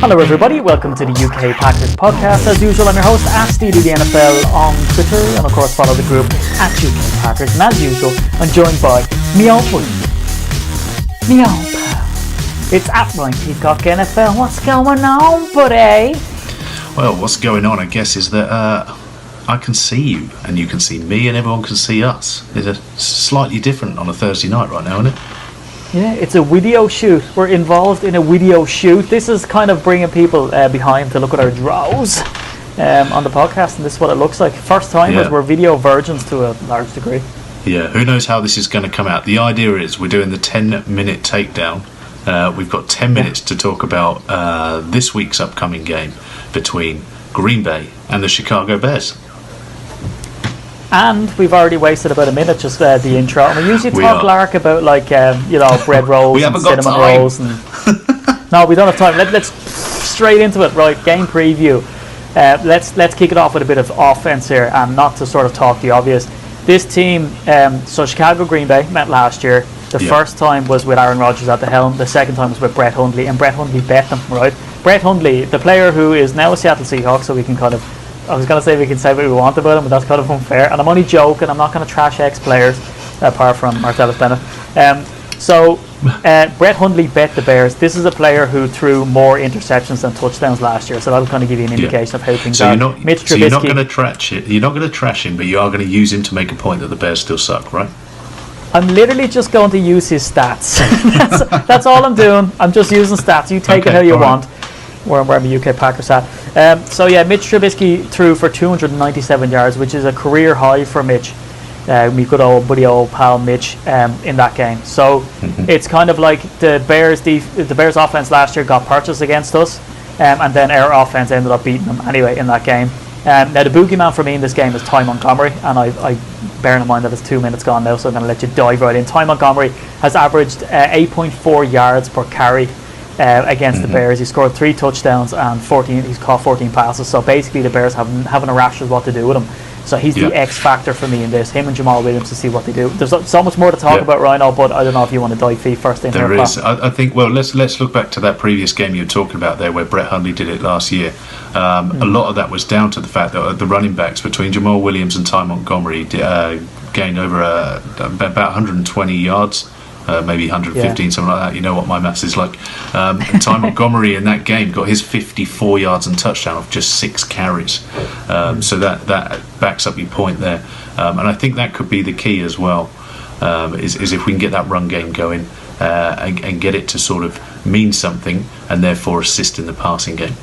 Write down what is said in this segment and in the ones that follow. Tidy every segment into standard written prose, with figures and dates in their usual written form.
Hello everybody, welcome to the UK Packers podcast. As usual, I'm your host at SteedyTheNFL on Twitter, and of course follow the group at UK Packers. And as usual, I'm joined by me old buddy, me old pal. It's at Ryan Peacock NFL. What's going on, buddy? Well, what's going on, I guess, is that I can see you, and you can see me, and everyone can see us. It's slightly different on a Thursday night right now, isn't it? Yeah, it's a video shoot. We're involved in a video shoot. This is kind of bringing people behind to look at our draws on the podcast, and this is what it looks like. First timers, we're video virgins to a large degree. Yeah, who knows how this is going to come out. The idea is we're doing the 10-minute takedown. We've got 10 minutes to talk about this week's upcoming game between Green Bay and the Chicago Bears. And we've already wasted about a minute just the intro. And we usually talk lark about bread rolls and cinnamon rolls. And no, we don't have time. Let's straight into it. Right, game preview. Let's kick it off with a bit of offense here, and not to sort of talk the obvious. This team, so Chicago Green Bay met last year. The first time was with Aaron Rodgers at the helm. The second time was with Brett Hundley, and Brett Hundley bet them, right? Brett Hundley, the player who is now a Seattle Seahawk, so we can kind of, I was going to say we can say what we want about him, but that's kind of unfair. And I'm only joking. I'm not going to trash ex-players, apart from Martellus Bennett. Brett Hundley bet the Bears. This is a player who threw more interceptions than touchdowns last year, so that'll kind of give you an indication of how things are. Mitch Trubisky, you're not going to trash it. You're not going to trash him, but you are going to use him to make a point that the Bears still suck, right? I'm literally just going to use his stats. that's all I'm doing. I'm just using stats. You take it how you want. Where my UK Packers at. Mitch Trubisky threw for 297 yards, which is a career high for Mitch. My good old buddy, old pal Mitch, in that game. So it's kind of like the Bears offense last year got purchased against us, and then our offense ended up beating them anyway in that game. Now the boogeyman for me in this game is Ty Montgomery, and I bearing in mind that it's 2 minutes gone now, so I'm going to let you dive right in. Ty Montgomery has averaged 8.4 yards per carry against the Bears. He scored 3 touchdowns and he's caught 14 passes. So basically the Bears having a rash of what to do with him. So he's the X factor for me in this. Him and Jamal Williams to see what they do. There's so much more to talk about, Rhino, but I don't know if you want to dive feet first in here. There is. I think. Well, let's look back to that previous game you were talking about there, where Brett Hundley did it last year. A lot of that was down to the fact that the running backs between Jamal Williams and Ty Montgomery gained over about 120 yards. Maybe 115, something like that. You know what my maths is like. And Ty Montgomery in that game got his 54 yards and touchdown off just 6 carries. So that backs up your point there. And I think that could be the key as well, is if we can get that run game going and get it to sort of mean something and therefore assist in the passing game.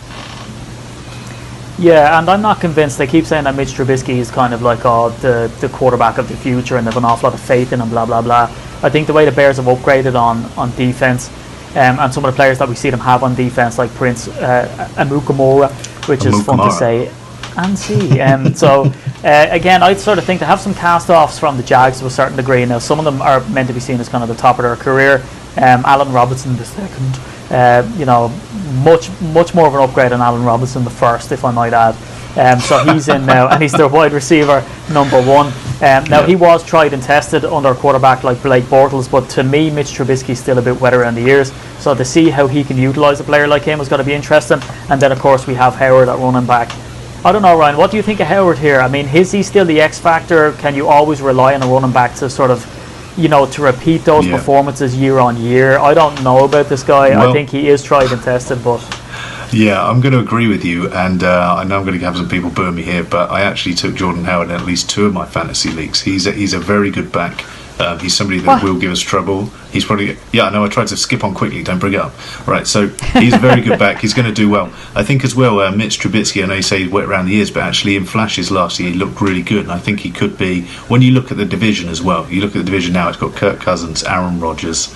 Yeah, and I'm not convinced. They keep saying that Mitch Trubisky is kind of like the quarterback of the future and they have an awful lot of faith in him, blah, blah, blah. I think the way the Bears have upgraded on defense, and some of the players that we see them have on defense, like Prince Amukamara, which is fun to say and see. Again, I sort of think they have some cast-offs from the Jags to a certain degree. Now, some of them are meant to be seen as kind of the top of their career. Allen Robinson the second, much more of an upgrade on Allen Robinson the first, if I might add. So he's in now, and he's their wide receiver number 1. He was tried and tested under a quarterback like Blake Bortles, but to me, Mitch Trubisky is still a bit wet around the ears. So to see how he can utilise a player like him is going to be interesting. And then, of course, we have Howard at running back. I don't know, Ryan, what do you think of Howard here? I mean, is he still the X factor? Can you always rely on a running back to sort of, to repeat those performances year on year? I don't know about this guy. Well, I think he is tried and tested, but... Yeah, I'm going to agree with you, and I know I'm going to have some people burn me here, but I actually took Jordan Howard in at least 2 of my fantasy leagues. He's a very good back. He's somebody that will give us trouble. He's probably... Yeah, I know, I tried to skip on quickly, don't bring it up. Right, so he's a very good back. He's going to do well. I think as well, Mitch Trubisky, I know you say he's wet around the ears, but actually in flashes last year, he looked really good, and I think he could be... When you look at the division as well, you look at the division now, it's got Kirk Cousins, Aaron Rodgers,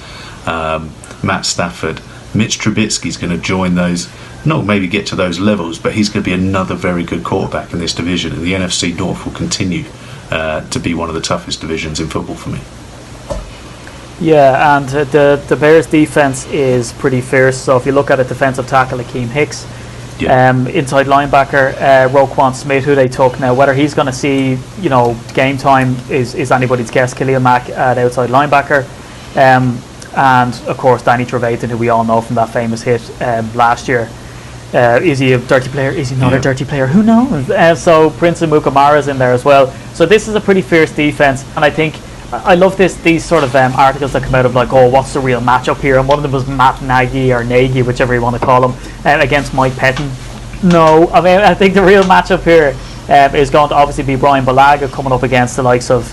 Matt Stafford. Mitch Trubisky's going to join those... Not maybe get to those levels, but he's going to be another very good quarterback in this division, and the NFC North will continue to be one of the toughest divisions in football for me. Yeah, and the Bears defense is pretty fierce. So if you look at it, defensive tackle Akeem Hicks, inside linebacker Roquan Smith, who they took. Now whether he's going to see game time is anybody's guess. Khalil Mack at outside linebacker, and of course Danny Trevathan, who we all know from that famous hit last year. Is he a dirty player? Is he not Yeah. a dirty player? Who knows? So Prince and Mukamara's in there as well. So this is a pretty fierce defense, and I think I love these sort of articles that come out of like, oh, what's the real matchup here? And one of them was Matt Nagy or Nagy, whichever you want to call him, against Mike Pettin. No, I mean I think the real matchup here is going to obviously be Brian Balaga coming up against the likes of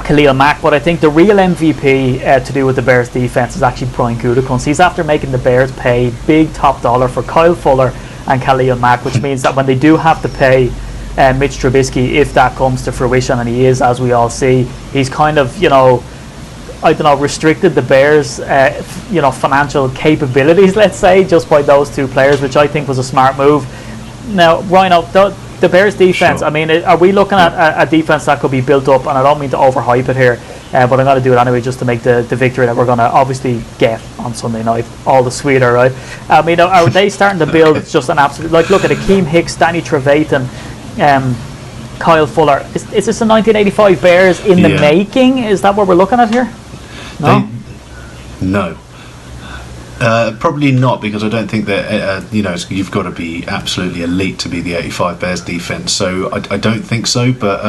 Khalil Mack, but I think the real MVP to do with the Bears defense is actually Brian Gutekunst. He's after making the Bears pay big top dollar for Kyle Fuller and Khalil Mack, which means that when they do have to pay Mitch Trubisky, if that comes to fruition, and he is, as we all see, he's kind of, restricted the Bears, financial capabilities, let's say, just by those two players, which I think was a smart move. Now, Rhino, the Bears defense, Sure. I mean, are we looking at a defense that could be built up? And I don't mean to overhype it here, but I'm going to do it anyway just to make the victory that we're going to obviously get on Sunday night all the sweeter, right? I mean, are they starting to build just an absolute, like, look at Akeem Hicks, Danny Trevathan, Kyle Fuller. Is this a 1985 Bears in the making? Is that what we're looking at here? No? No. Probably not, because I don't think that you've got to be absolutely elite to be the 85 Bears defense. So I don't think so. But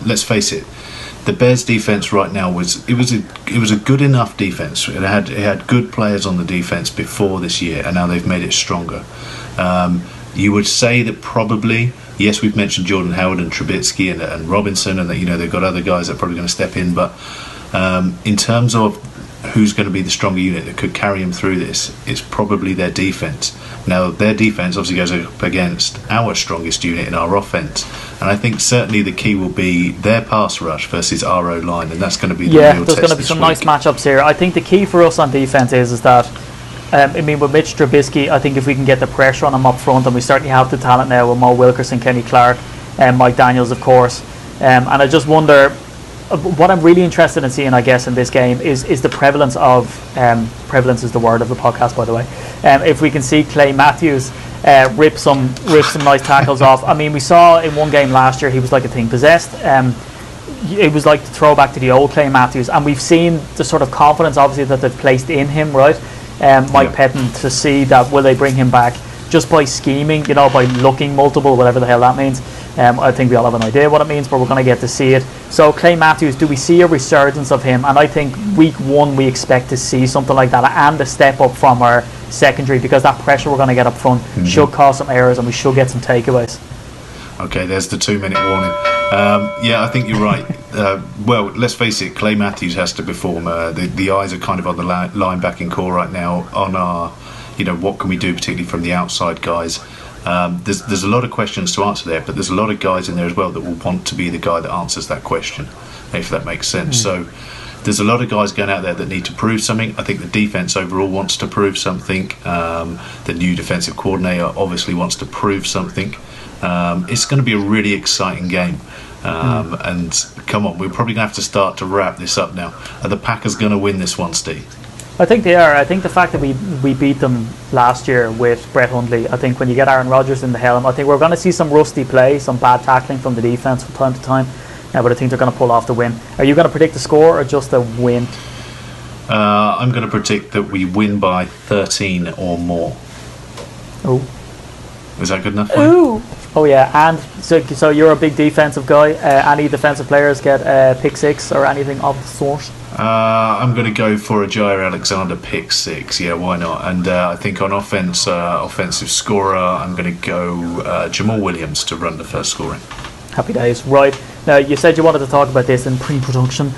let's face it, the Bears defense right now was a good enough defense. It had good players on the defense before this year, and now they've made it stronger. You would say that probably, yes, we've mentioned Jordan Howard and Trubisky and Robinson, and that they've got other guys that are probably going to step in, but in terms of who's going to be the stronger unit that could carry them through this, it's probably their defense. Now, their defense obviously goes up against our strongest unit in our offense, and I think certainly the key will be their pass rush versus our O-line, and that's going to be the real test. There's going to be some nice matchups here. I think the key for us on defense is that with Mitch Trubisky, I think if we can get the pressure on him up front, and we certainly have the talent now with Mo Wilkerson, Kenny Clark, and Mike Daniels, of course, and I just wonder, what I'm really interested in seeing, I guess, in this game is the prevalence of prevalence is the word of the podcast, by the way. If we can see Clay Matthews rip some nice tackles off. I mean, we saw in one game last year he was like a thing possessed. It was like the throwback to the old Clay Matthews, and we've seen the sort of confidence, obviously, that they've placed in him, right? Mike Pettin, to see that will they bring him back just by scheming, by looking multiple, whatever the hell that means. I think we all have an idea what it means, but we're going to get to see it. So Clay Matthews, do we see a resurgence of him? And I think week one we expect to see something like that, and a step up from our secondary, because that pressure we're going to get up front should cause some errors, and we should get some takeaways. Okay, there's the 2-minute warning. I think you're right. Well, let's face it, Clay Matthews has to perform. The eyes are kind of on the linebacking core right now, on our, what can we do, particularly from the outside guys. There's a lot of questions to answer there, but there's a lot of guys in there as well that will want to be the guy that answers that question, if that makes sense. So there's a lot of guys going out there that need to prove something. I think the defense overall wants to prove something. The new defensive coordinator obviously wants to prove something. It's going to be a really exciting game. And come on, we're probably going to have to start to wrap this up now. Are the Packers going to win this one, Steve? I think they are. I think the fact that we beat them last year with Brett Hundley, I think when you get Aaron Rodgers in the helm, I think we're going to see some rusty play, some bad tackling from the defense from time to time. But I think they're going to pull off the win. Are you going to predict the score or just a win? I'm going to predict that we win by 13 or more. Oh. Is that good enough? Ooh. Oh yeah, and so you're a big defensive guy. Any defensive players get pick six or anything of the sort? I'm going to go for a Jair Alexander pick six. Yeah, why not? And I think on offense, offensive scorer, I'm going to go Jamal Williams to run the first scoring. Happy days. Right. Now, you said you wanted to talk about this in pre-production.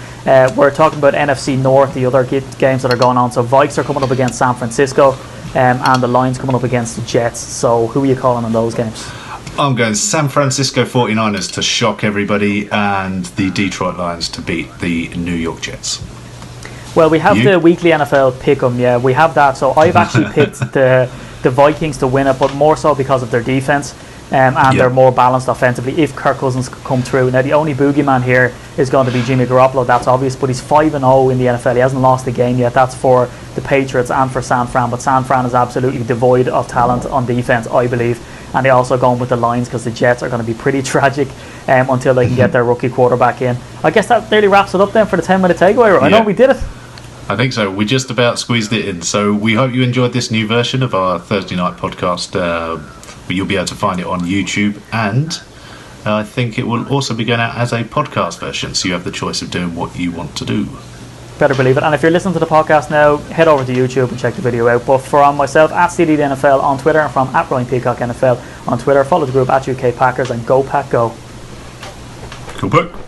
We're talking about NFC North, the other games that are going on. So Vikes are coming up against San Francisco, and the Lions coming up against the Jets. So who are you calling on those games? I'm going San Francisco 49ers to shock everybody, and the Detroit Lions to beat the New York Jets. Well, we have the weekly NFL pick'em. Yeah, we have that. So I've actually picked the Vikings to win it, but more so because of their defense. And they're more balanced offensively if Kirk Cousins come through. Now, the only boogeyman here is going to be Jimmy Garoppolo, that's obvious, but he's 5-0 in the NFL. He hasn't lost a game yet. That's for the Patriots and for San Fran, but San Fran is absolutely devoid of talent on defense, I believe. And they're also going with the Lions because the Jets are going to be pretty tragic until they can get their rookie quarterback in. I guess that nearly wraps it up then for the 10-minute takeaway. I know we did it. I think so. We just about squeezed it in. So we hope you enjoyed this new version of our Thursday night podcast. You'll be able to find it on YouTube, and I think it will also be going out as a podcast version, so you have the choice of doing what you want to do. Better believe it. And if you're listening to the podcast now, head over to YouTube and check the video out. But from myself, at CDDNFL on Twitter, and from at Ryan Peacock NFL on Twitter, follow the group at UK Packers, and go Pack Go. Go Pack.